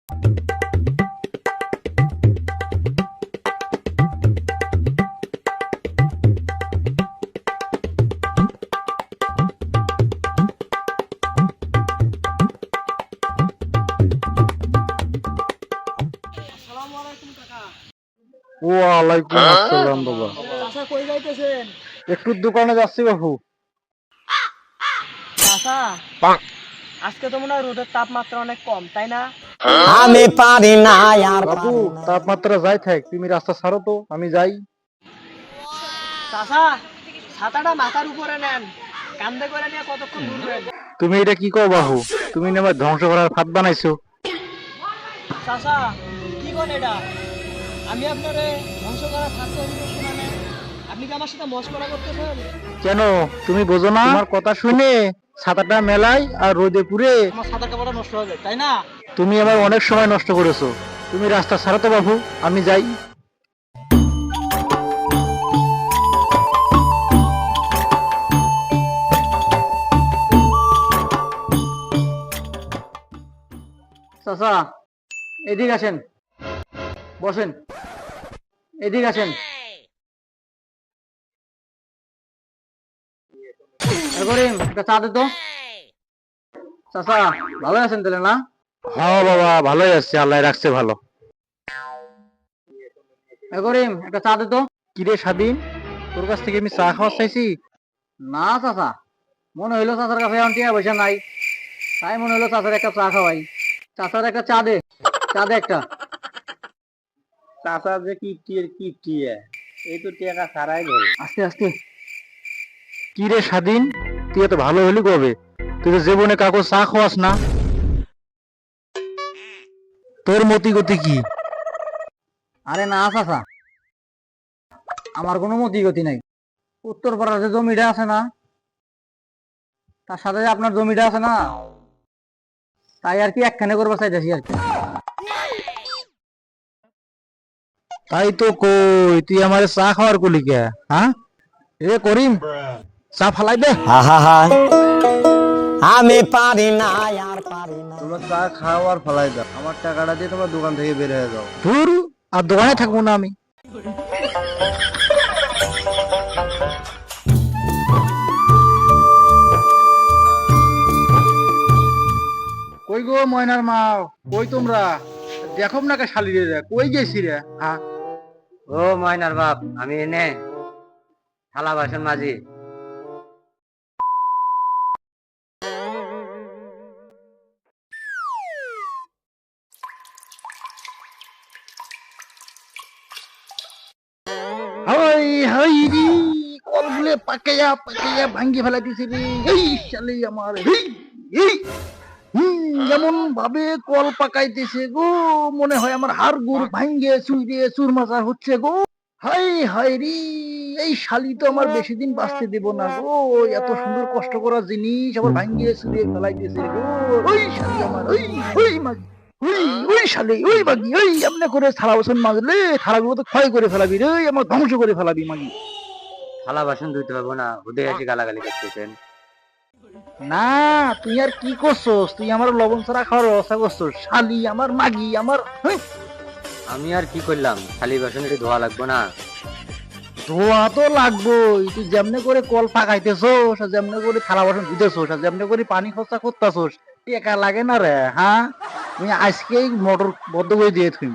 ওয়ালাইকুম আসসালাম বাবা। চাচা কই যাইতেছেন? একটু দোকানে যাচ্ছি বাবু। চাচা আজকে তো মনে হয় রোদের তাপমাত্রা অনেক কম, তাই না? আমি পারি না আর বাবু তাপমাত্রা যাই থাক, তুমি রাস্তা ছাড়ো তো, আমি যাই। চাচা ছাতাটা মাথার উপরে নেন, কান্দে করে নিয়ে কতক্ষণ ঘুরবেন? তুমি এটা কি কও বাবু? তুমি না আমার ধ্বংস করার ফাঁদ বানাইছো। চাচা কি করেন এটা? আমি আপনারে ধ্বংস করার ফাঁদ তৈরি করছি মানে আপনি কি আমার সাথে মস্করা করতেছেন? কেন তুমি বোঝো না? তোমার কথা শুনে ছাতাটা মেলাই আর রোদে পুড়ে আমার ছাতার কাপড়টা নষ্ট হয়ে যায়, তাই না? তুমি আমার অনেক সময় নষ্ট করেছো। তুমি রাস্তা ছাড়ো তো বাবু, আমি যাই। চাচা এদিকে আসেন, বসেন, এদিকে আসেন। করিম একটা চা দে তো। চাচা ভালো আছেন তাহলে না? হ্যাঁ বাবা ভালোই আছি, আল্লাহ রাখছে ভালো। করিম একটা চা দে তো। কিরে স্বাধীন, তোর কাছ থেকে আমি চা খাওয়া চাইছি? না চাচা, মনে হইলো চাচার কাছে এখন টিয়া পয়সা নাই, তাই মনে হইলো চাচার একটা চা খাওয়াই। চাচার একটা চা দে, চা দে একটা। চাচা যে কি টিয়া, এই তো টিয়াটা সারাই ধরে। আস্তে আস্তে। কি রে স্বাধীন, তুই এত ভালো হলি কবে? তুই তো জীবনে কাকু চা খাওয়াস না। তোর মতি গতি কি? আরে না চাচা, আমার কোনো মতি গতি নাই। উত্তর পাড়ার যে জমিটা আছে না, তার সাথে যে আপনার জমিটা আছে না, তাই আর কি একখানে করবো চাইতেছি আর কি। তাই তো কই, তুই আমার চা খাওয়ার কলি কে? হ্যাঁ এ করিম, চা ফালাই দে। আমি পারি না আর পারি না। তোমরা চা খাও আর ফেলাই দাও, আমার টাকাটা দিয়ে তোমার দোকান থেকে বের হয়ে যাও। ধুর, আর দোকানে থাকবো না আমি। কই গো ময়নার মা, কই তোমরা? দেখো না কে শালি রে, কই গেছি রে? হ্যাঁ ও ময়নার বাপ, আমি এনে থালা বাসন মাজি। হাই হাই রে, কলগুলো পাকাইয়া পাকাইয়া ভাঙ্গি ফেলা দিছে রে। এই শালি আমার, এই যেমন ভাবে কল পাকাইতেছে গো, মনে হয় আমার হাড় গুড় ভাঙ্গে চুইরে চুরমাচার হচ্ছে গো। হাই হাই রে, এই শালি তো আমার বেশি দিন বাঁচতে দেব না গো। এত সুন্দর কষ্ট করা জিনিস আবার ভাঙ্গিয়ে চুরিয়ে ফেলাইতেছে গো। ওই শালি আমার, ওই ওই মাগি, ওই ওই শালি, ওই মাগি, ওই এমনি করে থালা বাসন মাজলে থালাগুলো তো ক্ষয় করে ফেলাবি রে, আমার ধ্বংস করে ফেলাবি মাগি। থালা বাসন ধুইতে পারবো না, হুদে এসে গালাগালি করতেছেন। না তুই আর কি করছস? তুই আমার লবণ ছাড়া খাওয়ার ব্যবস্থা করছস শালি আমার মাগি আমার। আমি আর কি করলাম, থালি বাসন একটু ধোয়া লাগবো না? ধোয়া তো লাগবোই, তুই যেমনে করে কল পাকাইতেছস আর যেমনে করে থালা বাসন ধুইতেছস আর যেমনে করে পানি খরচা করতেছস, টেকা লাগে না রে? হ্যাঁ, আমি আজকেই মোটর বন্ধ করে দিয়ে থুই।